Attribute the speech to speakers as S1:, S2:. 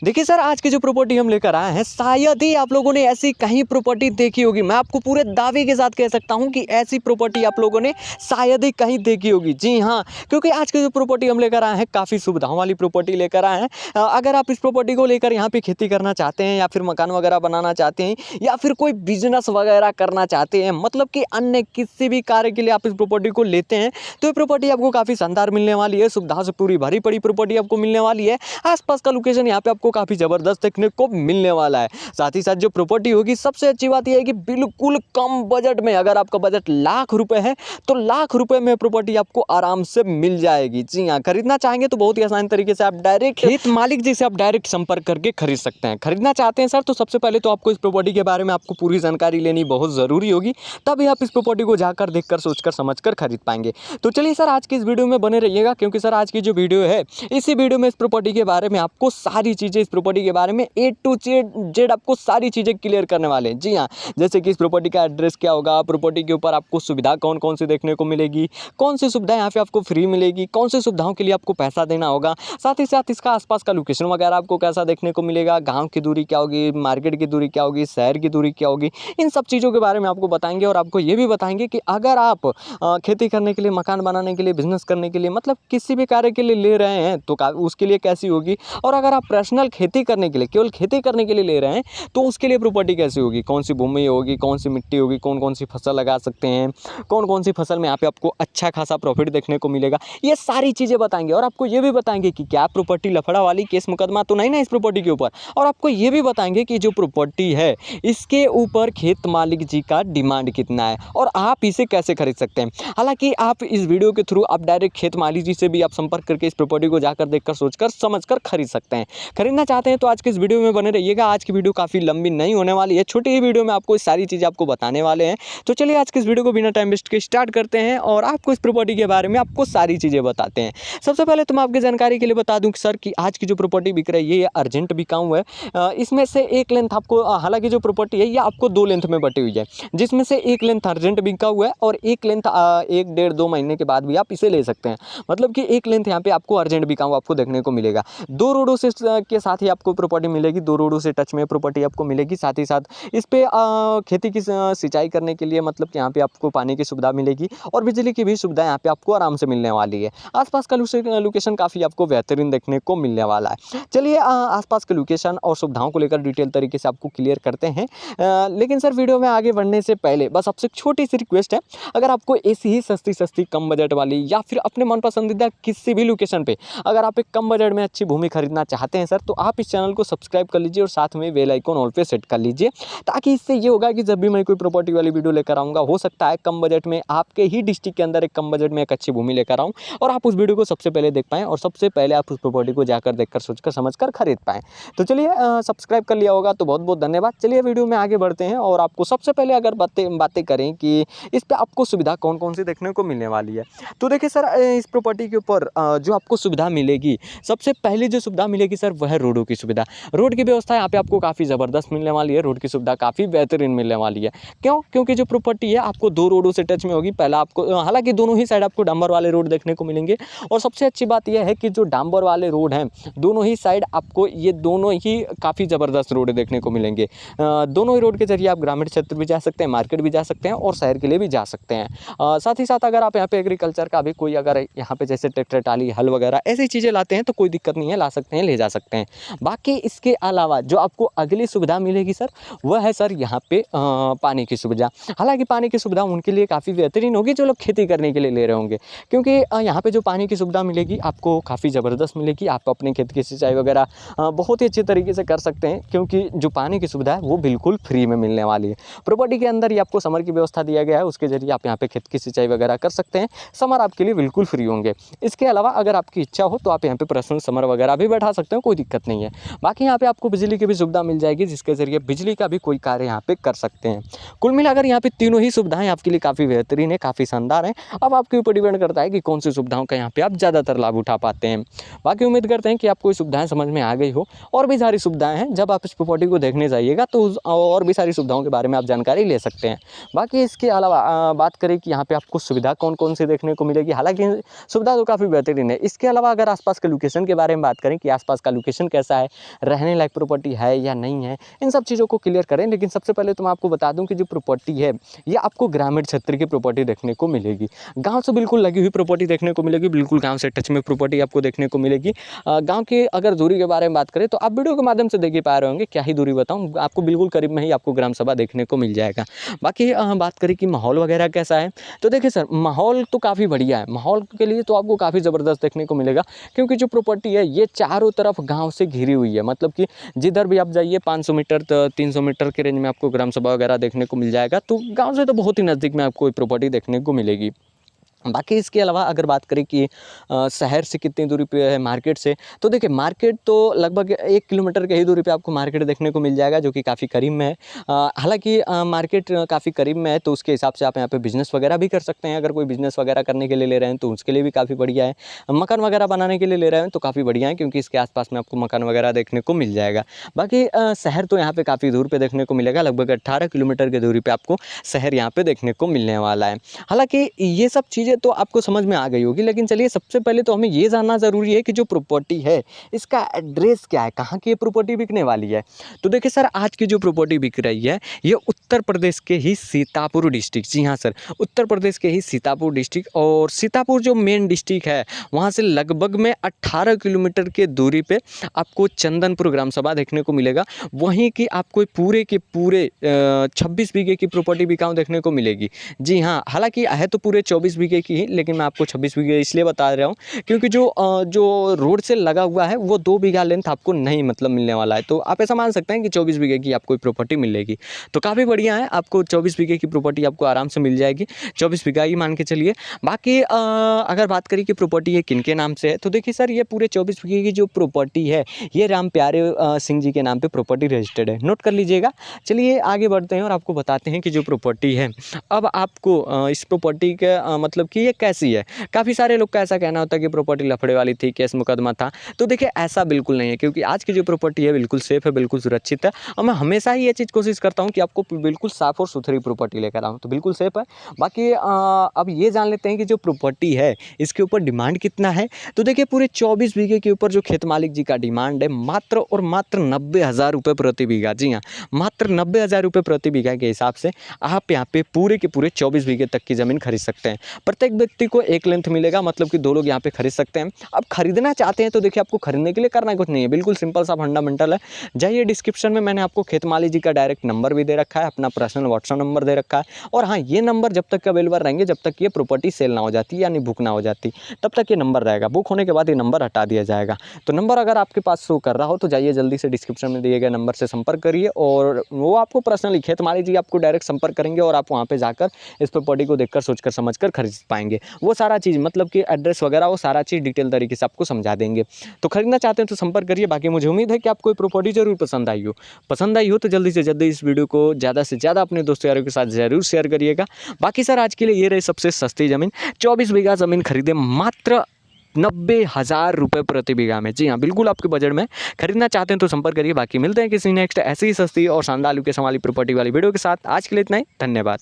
S1: देखिए सर, आज की जो प्रॉपर्टी हम लेकर आए हैं, शायद ही आप लोगों ने ऐसी कहीं प्रॉपर्टी देखी होगी। मैं आपको पूरे दावे के साथ कह सकता हूं कि ऐसी प्रॉपर्टी आप लोगों ने शायद ही कहीं देखी होगी। जी हाँ, क्योंकि आज की जो प्रॉपर्टी हम लेकर आए हैं, काफ़ी सुविधाओं वाली प्रॉपर्टी लेकर आए हैं। अगर आप इस प्रॉपर्टी को लेकर यहाँ पे खेती करना चाहते हैं, या फिर मकान वगैरह बनाना चाहते हैं, या फिर कोई बिजनेस वगैरह करना चाहते हैं, मतलब कि अन्य किसी भी कार्य के लिए आप इस प्रॉपर्टी को लेते हैं, तो ये प्रॉपर्टी आपको काफ़ी शानदार मिलने वाली है। सुविधाओं से पूरी भरी पड़ी प्रॉपर्टी आपको मिलने वाली है। आसपास का लोकेशन यहाँ पे आपको काफ़ी ज़बरदस्त देखने को मिलने वाला है। साथ ही साथ जो प्रॉपर्टी होगी, सबसे अच्छी बात यह है कि बिल्कुल कम बजट में, अगर आपका बजट लाख रुपए है तो लाख रुपए में प्रॉपर्टी आपको आराम से मिल जाएगी। जी हाँ, खरीदना चाहेंगे तो बहुत ही आसान तरीके से आप डायरेक्ट खेत मालिक जी से आप डायरेक्ट संपर्क करके खरीद सकते हैं। खरीदना चाहते हैं सर, तो सबसे पहले तो आपको इस प्रॉपर्टी के बारे में आपको पूरी जानकारी लेनी बहुत ज़रूरी होगी, तभी आप इस प्रॉपर्टी को जाकर देखकर सोचकर समझकर खरीद पाएंगे। तो चलिए सर, आज की इस वीडियो में बने रहिएगा, क्योंकि सर आज की जो वीडियो है, इसी वीडियो में इस प्रॉपर्टी के बारे में आपको सारी चीज़ें, इस प्रॉपर्टी के बारे में A to Z आपको सारी चीज़ें क्लियर करने वाले हैं। जी हाँ, जैसे कि इस प्रॉपर्टी का एड्रेस क्या होगा, प्रॉपर्टी के ऊपर आपको सुविधा कौन कौन सी देखने को मिलेगी, कौन सी सुविधा यहाँ पे आपको फ्री मिलेगी, कौन सी सुविधाओं के लिए आपको पैसा देना होगा, साथ ही साथ इसका आसपास का लोकेशन वगैरह आपको कैसा देखने को मिलेगा, गाँव की दूरी क्या होगी, मार्केट की दूरी क्या होगी, शहर की दूरी क्या होगी, इन सब चीज़ों के बारे में आपको बताएंगे। और आपको ये भी बताएंगे कि अगर आप खेती करने के लिए, मकान बनाने के लिए, बिजनेस करने के लिए, मतलब किसी भी कार्य के लिए ले रहे हैं, तो उसके लिए कैसी होगी, और अगर आप पर्सनल खेती करने के लिए, केवल खेती करने के लिए ले रहे हैं, तो उसके लिए प्रॉपर्टी कैसी होगी, कौन सी भूमि होगी, कौन सी मिट्टी होगी, कौन कौन सी फसल लगा सकते हैं, कौन कौन सी फसल में यहाँ पे आपको अच्छा खासा प्रॉफिट देखने को मिलेगा, ये सारी चीज़ें बताएंगे। और आपको ये भी बताएंगे कि क्या प्रॉपर्टी लफड़ा वाली केस मुकदमा तो नहीं ना इस प्रॉपर्टी के ऊपर। और आपको ये भी बताएंगे कि जो प्रॉपर्टी है, इसके ऊपर खेत मालिक जी का डिमांड कितना है, और आप इसे कैसे खरीद सकते हैं। हालांकि आप इस वीडियो के थ्रू आप डायरेक्ट खेत मालिक जी से भी आप संपर्क करके इस प्रॉपर्टी को जाकर देखकर सोचकर समझकर खरीद सकते हैं। खरीदना चाहते हैं तो आज के इस वीडियो में बने रहिएगा। आज की वीडियो काफ़ी लंबी नहीं होने वाली है, छोटी ही वीडियो में आपको सारी चीज़ें आपको बताने वाले हैं। तो चलिए आज के इस वीडियो को बिना टाइम वेस्ट के स्टार्ट करते हैं, और आपको इस प्रॉपर्टी के बारे में आपको सारी चीज़ें बताते हैं। सबसे पहले तो मैं आपकी जानकारी के लिए बता दूं कि सर कि आज की जो प्रॉपर्टी बिक रही है, ये अर्जेंट बिकाऊ है। इसमें से एक लेंथ आपको, हालांकि जो प्रॉपर्टी है ये आपको 2 लेंथ में बटी हुई है, जिसमें से एक लेंथ अर्जेंट बिकाऊ है, और एक लेंथ 1 डेढ़ 2 महीने के बाद भी आप इसे ले सकते हैं। मतलब कि एक लेंथ यहाँ पे आपको अर्जेंट बिकाऊ आपको देखने को मिलेगा। 2 रोडों से के साथ ही आपको प्रॉपर्टी मिलेगी, 2 रोडों से टच में प्रॉपर्टी आपको मिलेगी। साथ ही साथ इस पे खेती की सिंचाई करने के लिए, मतलब कि यहाँ पे आपको पानी की सुविधा मिलेगी, और बिजली की भी सुविधा यहाँ पे आपको आराम से मिलने वाली है। आसपास का लोकेशन काफ़ी आपको बेहतरीन देखने को मिलने वाला है। चलिए आसपास के लोकेशन और सुविधाओं को लेकर डिटेल तरीके से आपको क्लियर करते हैं। लेकिन सर वीडियो में आगे बढ़ने से पहले बस आपसे एक छोटी सी रिक्वेस्ट है, अगर आपको ऐसी ही सस्ती कम बजट वाली, या फिर अपने मन पसंदीदा किसी भी लोकेशन पे अगर आप एक कम बजट में अच्छी भूमि खरीदना चाहते हैं सर, तो आप इस चैनल को सब्सक्राइब कर लीजिए, और साथ में बेल आइकन ऑल पे सेट कर लीजिए, ताकि इससे ये होगा कि जब भी मैं कोई प्रॉपर्टी वाली वीडियो लेकर आऊँगा, हो सकता है कम बजट में आपके ही डिस्ट्रिक्ट के अंदर एक कम बजट में एक अच्छी भूमि लेकर आऊँ, और आप उस वीडियो को सबसे पहले देख पाएँ, और सबसे पहले आप उस प्रॉपर्टी को जाकर देखकर सोचकर समझकर खरीद पाएँ। तो चलिए सब्सक्राइब कर लिया होगा तो बहुत बहुत धन्यवाद। चलिए वीडियो में आगे बढ़ते हैं, और आपको सबसे पहले अगर बातें करें कि इस पर आपको सुविधा कौन कौन सी देखने को मिलने वाली है, तो देखिए सर इस प्रॉपर्टी के ऊपर जो आपको सुविधा मिलेगी, सबसे पहले जो सुविधा मिलेगी सर, वह है रोडों की सुविधा। रोड की व्यवस्था यहाँ पे आपको काफ़ी ज़बरदस्त मिलने वाली है, रोड की सुविधा काफ़ी बेहतरीन मिलने वाली है। क्यों? क्योंकि जो प्रॉपर्टी है आपको 2 रोडों से टच में होगी। पहला आपको, हालांकि दोनों ही साइड आपको डांबर वाले रोड देखने को मिलेंगे, और सबसे अच्छी बात यह है कि जो डांबर वाले रोड हैं, दोनों ही साइड आपको ये दोनों ही काफ़ी ज़बरदस्त रोड देखने को मिलेंगे। दोनों ही रोड के जरिए आप ग्रामीण क्षेत्र भी जा सकते हैं, मार्केट भी जा सकते हैं, और शहर के लिए भी जा सकते हैं। साथ ही साथ अगर आप यहाँ पे एग्रीकल्चर का भी कोई, अगर यहाँ पे जैसे ट्रैक्टर टाली हल वगैरह ऐसी चीज़ें लाते हैं, तो कोई दिक्कत नहीं है, ला सकते हैं, ले जा सकते हैं। बाकी इसके अलावा जो आपको अगली सुविधा मिलेगी सर, वह है सर यहाँ पे पानी की सुविधा। हालांकि पानी की सुविधा उनके लिए काफ़ी बेहतरीन होगी जो लोग खेती करने के लिए ले रहे होंगे, क्योंकि यहाँ पे जो पानी की सुविधा मिलेगी आपको काफ़ी ज़बरदस्त मिलेगी। आप अपने खेत की सिंचाई वगैरह बहुत ही अच्छे तरीके से कर सकते हैं, क्योंकि जो पानी की सुविधा है वो बिल्कुल फ्री में मिलने वाली है। प्रॉपर्टी के अंदर ही आपको समर की व्यवस्था दिया गया है, उसके जरिए आप यहाँ पे खेत की सिंचाई वगैरह कर सकते हैं। समर आपके लिए बिल्कुल फ्री होंगे। इसके अलावा अगर आपकी इच्छा हो तो आप यहाँ पे पर्सनल समर वगैरह भी बैठा सकते हैं, कोई दिक्कत नहीं है। बाकी यहाँ पे आपको बिजली की भी सुविधा मिल जाएगी, जिसके जरिए बिजली का भी कोई कार्य यहाँ पे कर सकते हैं। कुल मिलाकर यहाँ पे तीनों ही सुविधाएं आपके लिए काफ़ी बेहतरीन है, काफ़ी शानदार है। अब आपके ऊपर डिपेंड करता है कि कौन सी सुविधाओं का यहाँ पे आप ज़्यादातर लाभ उठा पाते हैं। बाकी उम्मीद करते हैं कि आपको ये सुविधाएं समझ में आ गई हो। और भी सारी सुविधाएं हैं, जब आप इस प्रॉपर्टी को देखने जाइएगा तो और भी सारी सुविधाओं के बारे में आप जानकारी ले सकते हैं। बाकी इसके अलावा बात करें कि यहाँ पे आपको सुविधा कौन कौन सी देखने को मिलेगी, हालांकि सुविधा तो काफ़ी बेहतरीन है। इसके अलावा अगर आसपास के लोकेशन के बारे में बात करें कि आसपास का लोकेशन कैसा है, रहने लायक प्रॉपर्टी है या नहीं है, इन सब चीज़ों को क्लियर करें। लेकिन सबसे पहले तो मैं आपको बता दूं कि जो प्रॉपर्टी है ये आपको ग्रामीण क्षेत्र की प्रॉपर्टी देखने को मिलेगी। गांव से बिल्कुल लगी हुई प्रॉपर्टी देखने को मिलेगी, बिल्कुल गांव से टच में प्रॉपर्टी आपको देखने को मिलेगी। गांव की अगर दूरी के बारे में बात करें तो आप वीडियो के माध्यम से देख ही पा रहे होंगे, क्या ही दूरी बताऊं, आपको बिल्कुल करीब में ही आपको ग्राम सभा देखने को मिल जाएगा। बाकी बात करें कि माहौल वगैरह कैसा है, तो देखिए सर माहौल तो काफ़ी बढ़िया है। माहौल के लिए तो आपको काफ़ी ज़बरदस्त देखने को मिलेगा, क्योंकि जो प्रॉपर्टी है ये चारों तरफ गाँव से घिरी हुई है। मतलब कि जिधर भी आप जाइए 500 मीटर 300 मीटर के रेंज में आपको ग्राम सभा वगैरह देखने को मिल जाएगा। तो गाँव से तो बहुत ही नज़दीक में आपको प्रॉपर्टी देखने को मिलेगी। बाकी इसके अलावा अगर बात करें कि शहर से कितनी दूरी पे है मार्केट से, तो देखिए मार्केट तो लगभग 1 किलोमीटर के ही दूरी पे आपको मार्केट देखने को मिल जाएगा, जो कि काफ़ी करीब में है। हालांकि मार्केट काफ़ी करीब में है तो उसके हिसाब से आप यहाँ पे बिज़नेस वगैरह भी कर सकते हैं। अगर कोई बिज़नेस वगैरह करने के लिए ले रहे हैं तो उसके लिए भी काफ़ी बढ़िया है। मकान वगैरह बनाने के लिए ले रहे हैं तो काफ़ी बढ़िया है, क्योंकि इसके आसपास में आपको मकान वगैरह देखने को मिल जाएगा। बाकी शहर तो यहाँ पर काफ़ी दूर पर देखने को मिलेगा, लगभग 18 किलोमीटर की दूरी पर आपको शहर यहाँ पर देखने को मिलने वाला है। हालाँकि ये सब चीज़ें तो आपको समझ में आ गई होगी, लेकिन चलिए सबसे पहले तो हमें ये जानना ज़रूरी है कि जो प्रॉपर्टी है इसका एड्रेस क्या है, कहाँ की ये प्रॉपर्टी बिकने वाली है। तो देखिए सर आज की जो प्रॉपर्टी बिक रही है ये उत्तर प्रदेश के ही सीतापुर डिस्ट्रिक्ट, जी हाँ सर, उत्तर प्रदेश के ही सीतापुर डिस्ट्रिक्ट, और सीतापुर जो मेन डिस्ट्रिक्ट है वहाँ से लगभग में 18 किलोमीटर के दूरी पे आपको चंदनपुर ग्राम सभा देखने को मिलेगा। वहीं की आपको पूरे के पूरे 26 बीघे की प्रॉपर्टी बिकाऊ देखने को मिलेगी। जी हाँ, हालांकि है तो पूरे 24 बीघे की ही, लेकिन मैं आपको 26 बीघे इसलिए बता रहा हूँ क्योंकि जो रोड से लगा हुआ है वो 2 बीघा लेंथ आपको नहीं मतलब मिलने वाला है। तो आप ऐसा मान सकते हैं कि 24 बीघे की आपको प्रॉपर्टी मिलेगी, तो काफ़ी बढ़िया है। आपको 24 बीघे की प्रॉपर्टी आपको आराम से मिल जाएगी, 24 बीघा ही मान के चलिए। बाकी अगर बात करें कि प्रॉपर्टी ये किनके नाम से है, तो देखिए सर ये पूरे 24 बीघे की जो प्रॉपर्टी है ये राम प्यारे सिंह जी के नाम पर प्रॉपर्टी रजिस्टर्ड है, नोट कर लीजिएगा। चलिए आगे बढ़ते हैं और आपको बताते हैं कि जो प्रॉपर्टी है अब आपको इस प्रॉपर्टी का मतलब कि ये कैसी है। काफ़ी सारे लोग का ऐसा कहना होता है कि प्रॉपर्टी लफड़े वाली थी, केस मुकदमा था, तो देखिए ऐसा बिल्कुल नहीं है, क्योंकि आज की जो प्रॉपर्टी है बिल्कुल सेफ है, बिल्कुल सुरक्षित है। और मैं हमेशा ही ये चीज़ कोशिश करता हूँ कि आपको बिल्कुल साफ़ और सुथरी प्रॉपर्टी लेकर आऊँ, तो बिल्कुल सेफ है। बाकी अब ये जान लेते हैं कि जो प्रॉपर्टी है इसके ऊपर डिमांड कितना है। तो देखिए पूरे 24 बीघे के ऊपर जो खेत मालिक जी का डिमांड है मात्र और मात्र 90,000 रुपये प्रति बीघा। जी हाँ, मात्र 90,000 रुपये प्रति बीघा के हिसाब से आप यहाँ पे पूरे के पूरे 24 बीघे तक की ज़मीन खरीद सकते हैं। प्रत्येक व्यक्ति को एक लेंथ मिलेगा, मतलब कि 2 लोग यहाँ पे खरीद सकते हैं। अब खरीदना चाहते हैं तो देखिए आपको खरीदने के लिए करना कुछ नहीं है, बिल्कुल सिंपल सा फंडामेंटल है। जाइए डिस्क्रिप्शन में मैंने आपको खेत मालिक जी का डायरेक्ट नंबर भी दे रखा है, अपना पर्सनल व्हाट्सअप नंबर दे रखा है। और हाँ, ये नंबर जब तक अवेलेबल रहेंगे, जब तक ये प्रॉपर्टी सेल ना हो जाती यानी बुक ना हो जाती, तब तक ये नंबर रहेगा। बुक होने के बाद ये नंबर हटा दिया जाएगा। तो नंबर अगर आपके पास शो कर रहा हो तो जाइए जल्दी से डिस्क्रिप्शन में दिए गए नंबर से संपर्क करिए, और वो आपको पर्सनली खेत मालिक जी आपको डायरेक्ट संपर्क करेंगे और आप वहाँ पे जाकर इस प्रॉपर्टी को देखकर सोचकर समझकर खरीद पाएंगे। वो सारा चीज़ मतलब कि एड्रेस वगैरह वो सारा चीज़ डिटेल तरीके से आपको समझा देंगे। तो खरीदना चाहते हैं तो संपर्क करिए। बाकी मुझे उम्मीद है कि आपको प्रॉपर्टी जरूर पसंद आई हो तो जल्दी से जल्दी इस वीडियो को ज़्यादा से ज़्यादा अपने दोस्तों यारों के साथ ज़रूर शेयर करिएगा। बाकी सर आज के लिए ये रही सबसे सस्ती ज़मीन, 24 बीघा ज़मीन खरीदे मात्र 90,000 रुपये प्रति बीघा में। जी हाँ, बिल्कुल आपके बजट में। खरीदना चाहते हैं तो संपर्क करिए। बाकी मिलते हैं किसी नेक्स्ट ऐसी ही सस्ती और शानदार लोकेशन वाली प्रॉपर्टी वाली वीडियो के साथ। आज के लिए इतना ही, धन्यवाद।